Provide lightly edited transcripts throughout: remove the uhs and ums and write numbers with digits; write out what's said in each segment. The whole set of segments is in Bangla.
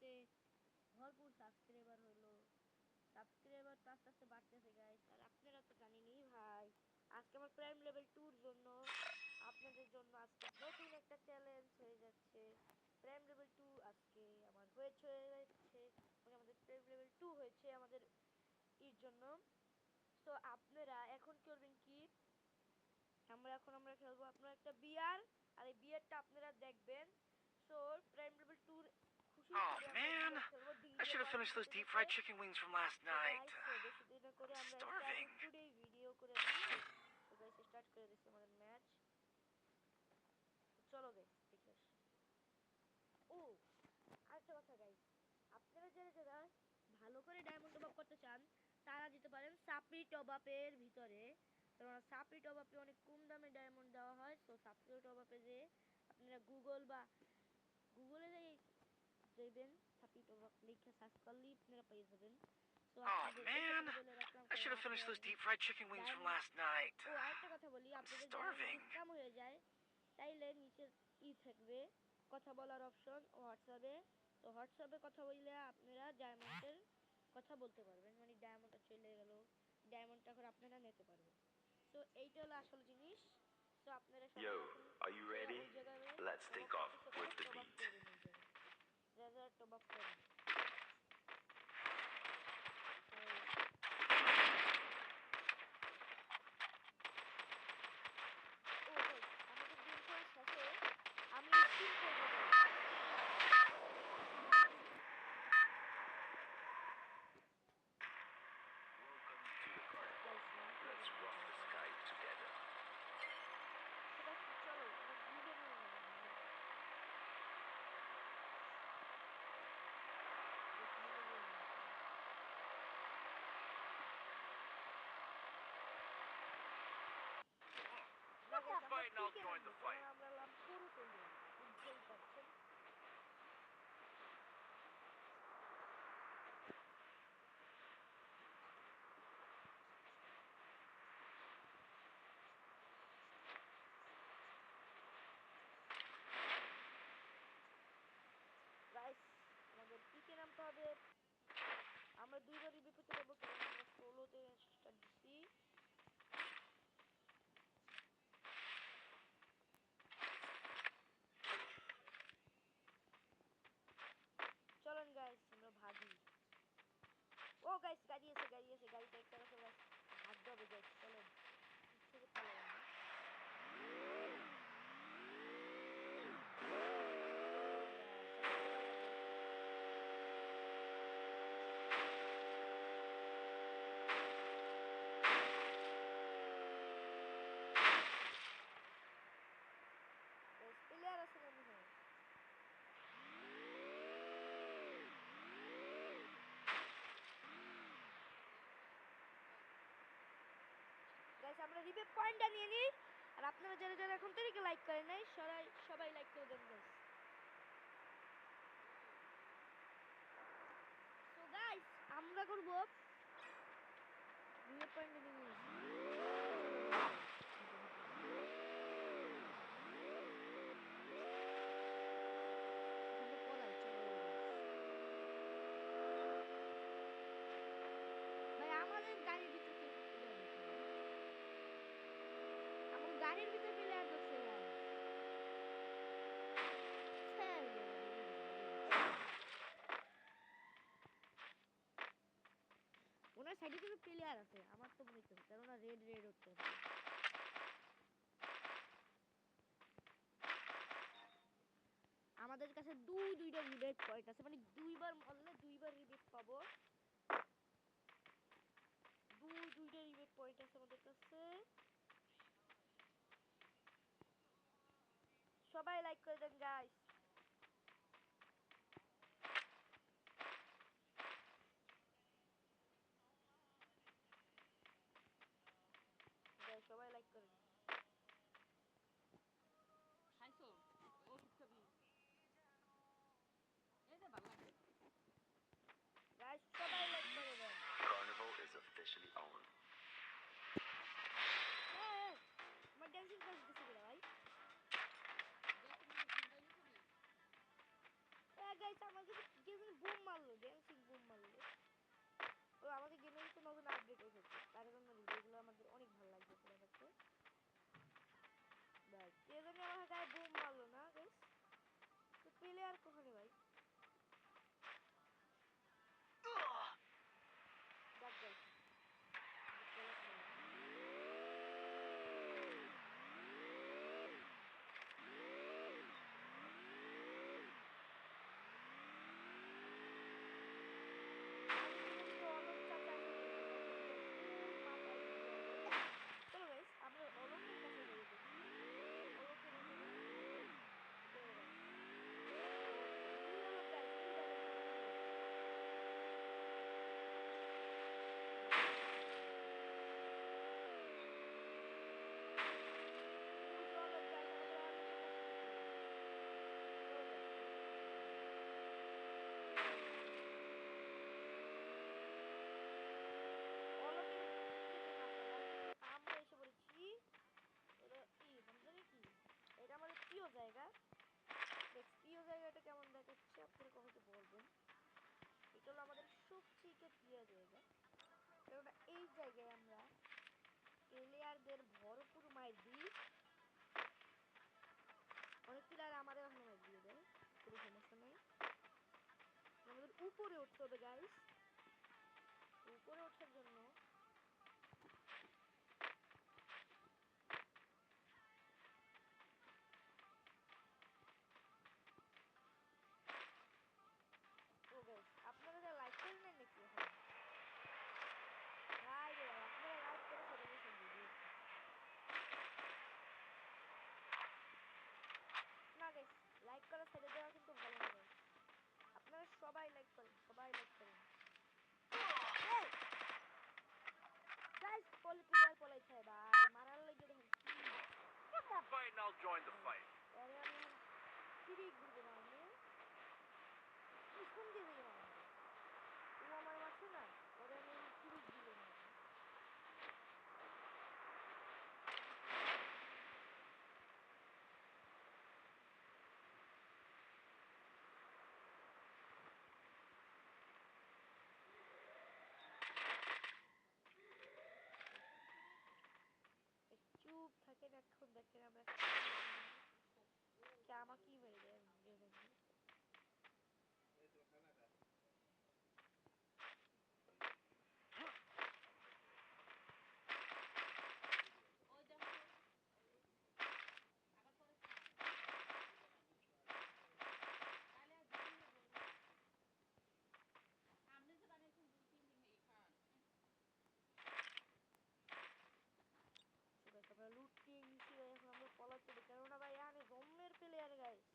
ভিডিওতে ভরপুর সাবস্ক্রাইবার হলো। সাবস্ক্রাইবার তো আস্তে আস্তে বাড়তেছে গাইস, আর আপনারা তো জানেনই ভাই আজকে আমার প্রাইম লেভেল 2 এর জন্য আপনাদের জন্য আজকে নতুন একটা চ্যালেঞ্জ হয়ে যাচ্ছে। প্রাইম লেভেল 2 আজকে আমার হয়েছে, মানে আমাদের প্রাইম লেভেল 2 হয়েছে আমাদের এর জন্য। তো আপনারা এখন করবেন কি, আমরা খেলবো আপনার একটা বিয়ার, আর এই বিয়ারটা আপনারা দেখবেন। সো প্রাইম লেভেল 2 খুশি Oh করে আমরা man, বিয়ার খেলবো I DJ should have party finished those সাথে deep সাথে। fried chicken wings from last তো night. গাইস তো বেশি দেরি না করে I'm আমরা starving. স্টার্টিং টুডে ভিডিও করে দিই। তো গাইস স্টার্ট করে দিচ্ছি আমাদের ম্যাচ। চলো গাইস দেখে আসি। ও আরেকটা কথা গাইস, আপনারা যারা যারা ভালো করে ডায়মন্ড টপ আপ করতে চান তারা যেতে পারেন সাপড়ি টপ আপের ভিতরে। কারণ সাপড়ি টপ আপে অনেক কম দামে ডায়মন্ড দেওয়া হয়। সো সাপড়ি টপ আপে যে আপনারা গুগলে যাবেন, সাপড়ি টপ আপ লিখে সার্চ করলেই আপনারা পেয়ে যাবেন। সো Oh আপনাদের এই man, কথাটা বলে রাখলাম, I কারণ should have finished আপনারা those যদি deep fried chicken wings from diamond, last night. ও আরেকটা কথা বলি, I'm আপনাদের ডায়মন্ড starving. যদি কাম হয়ে যায় তাইলে নিচে থাকবে কথা বলার অপশন হোয়াটসঅ্যাপে। তো হোয়াটসঅ্যাপে কথা বললে আপনারা ডায়মন্ডের কথা বলতে পারবেন, মানে ডায়মন্ডটা চলে গেল, ডায়মন্ডটা এখন আপনারা নিতে পারবেন। সো এইটা হলো আসল জিনিস। সো আপনারা সবাই Yo, এখন are you ready? ওই জায়গায় Let's top up take off করতেছে, with the top up beat. করবেন ওই জায়গায়, যারা যারা টপ আপ করেন। ও গাইস আমাদের গেম খেলা শেষে আমি স্পিন করবো guys. Welcome to the carnival. Guys নাম Let's করবেন না rock the দয়া করে। sky together. তো গাইস চলো আমার ভিডিও নিয়ে নেবেন না। গাইস নিয়ে নেবেন না। না One গাইস more আমরা fight and I'll পিকে join নামবো, the কারণ fight. আমরা নাম পুরো করবো, বুঝতেই পারছেন। গাইস আমাদের পিকে নামতে হবে। আমরা দুইবার রিভিউ পেতে পারবো, কারণ আমরা সোলোতে স্টার্ট দিছি। চলেন গাইস আমরা ভাগি। ও গাইস গাড়ি আছে, গাড়িটা একটা রাখো গাইস, ভাগতে হবে গাইস, চলেন থেকে পালাই আমরা। প্লেয়ার আছে মনে হয়। গাইস আমরা রিভিউ পয়েন্টটা নিয়ে নিই, আর আপনারা যারা যারা এখন থেকে লাইক করেন নাই সবাই লাইক করে দেন গাইস। সো গাইস আমরা করব রিভিউ পয়েন্ট নিয়ে নিই। ভাই আমাদের গাড়ির ভিতরে আমার গাড়ির ভিতরে প্লেয়ার ঢুকছে গাইস। ওনার সাইডে কিন্তু প্লেয়ার আছে, আমার তো মনে হচ্ছে, কারণ ওরা রেড হচ্ছে। আমাদের কাছে দুইটা রিবেট পয়েন্ট আছে, মানে দুইবার মরলে দুইবার রিবেট পাবো। দুইটা রিবেট পয়েন্ট আছে আমাদের কাছে। সবাই লাইক করে দেন গাইস। সবাই লাইক করেন। খাইছো ওষুধ খাবি এই যে ভালো লাগে গাইস সবাই লাইক করে দেন। Carnival is officially on. আমার ড্যান্সিং ক্লাস দিছে কিনা ভাই? দেখো তুমি জিম্বাই খাবি কেননা এই জায়গায় আমরা প্লেয়ারদের ভরপুর মাইর দিই। অনেক প্লেয়ার আমাদের এখনো মাইর দিয়ে দেয়, কোনো সমস্যা নেই। আমাদের উপরে উঠতে হবে গাইস। উপরে ওঠার জন্য ও গাইস আপনারা লাইক করেন না নাকি এখন? ভাই রে ভাই, আপনারা লাইক করে ছেড়ে দিয়েছেন ভিডিও। না গাইস, লাইক করা ছেড়ে দেওয়া কিন্তু ভালো না গাইস। আপনারা সবাই লাইক করেন, সবাই লাইক করেন। গাইস প্লেয়ার পলাইছে ভাই, মারার লাগি দেখেন কি। One more fight and I'll join the fight. আরে আমি ফিরিক ঘুরবো মারমু, পিছন দিয়ে দিয়ে মারমু। ও আমার মারছে না, ওরে আমি ফিরিক দিয়ে মারবো। চুপ থাকেন, এখন দেখেন আমরা কে আমাকেই মেরে দেয় ভিডিও দেখে। ওই দেখো আবার পরে তাহলে আর দেরি হবে না। সামনে যে বানিয়েছেন 2-3 দিন এখান আমরা লুটিয়ে নিচ্ছি ভাই, এখন আমরা পলাতে হবে কেননা ভাই আরে জম্মের প্লেয়ার গাইস।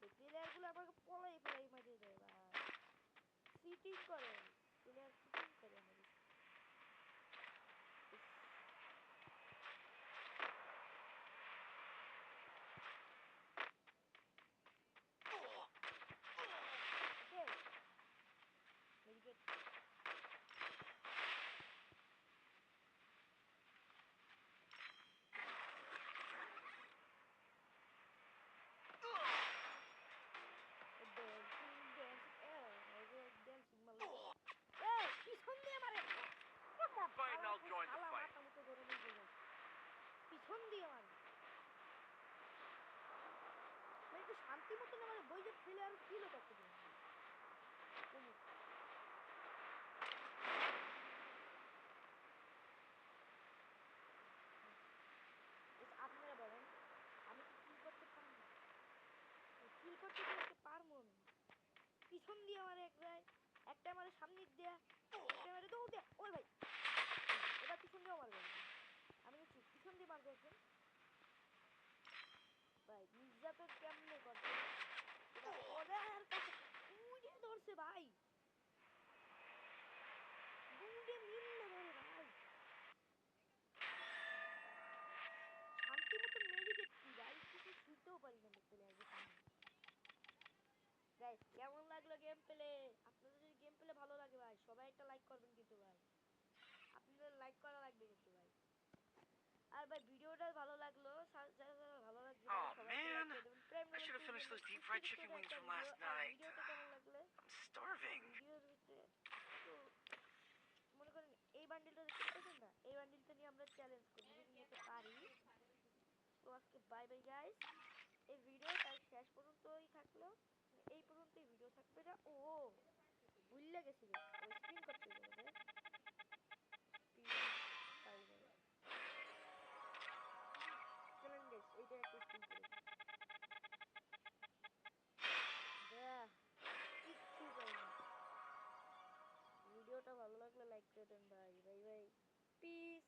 এই প্লেয়ারগুলো আমাকে পলাই পলাই মারিয়ে দেয় ভাই, চিটিং করে প্লেয়ার, চিটিং করে আমাদের। Very good. পিছন দিয়ে মারে, One more fight and I'll join the শালা fight. মাথা মতো ধরে নিয়ে গেল, পিছন দিয়ে মারে। মানে একটু শান্তি মতো না মানে বই যে ফেলে আর কিলো করতে দেবে আপনারা বলেন আমি কি কিল করতে পারবো? কিল করতে করতে পারবো আমি। পিছন দিয়ে আমার একটা আমার সামনে দেয়া, একটা আমার দৌড় দেয়া। ওই ভাই এবার পিছন দিয়েও মারবে, আমি নিচ্ছি পিছন দিয়ে মারবে একজন। ভাই নির্যাতন কেমনে করছে ওদের কাছে, উড়ে ধরছে ভাই, গুন্ডে মিললে ধরে ভাই। শান্তি মতো নেভিগেট কি ভাই, কিছু ছুটতেও পারি না প্লেয়ারদের সামনে। গাইস কেমন লাগলো গেম প্লে? আপনাদের যদি গেম প্লে ভালো লাগে ভাই সবাই একটা লাইক করবেন কিন্তু ভাই, আপনাদের লাইক করা লাগবে কিন্তু ভাই। আর ভাই ভিডিওটা ভালো লাগলো, ভালো লাগবে Oh সবাই একটা man, লাইক করে দেবেন। প্রেম I should have finished those deep fried chicken wings from last night. ভিডিওটা কেমন লাগলে I'm starving. ভিডিওর ভিতরে তো মনে করেন এই বান্ডিলটা দেখতে পাচ্ছেন না, এই বান্ডিলটা নিয়ে আমরা চ্যালেঞ্জ করবো যদি নিতে পারি। তো আজকে বাই বাই গাইস, এই ভিডিওটা শেষ পর্যন্তই থাকলো, এই পর্যন্তই ভিডিও থাকবে না। ও ভুলে গেছি রে, ওই স্ক্রিন করতে হবে আমাদের চলেন গাইস এইটা একটা স্ক্রিন করে কিচ্ছু পাই না। ভিডিওটা ভালো লাগলে লাইক করে দেন ভাই। Bye bye, piece.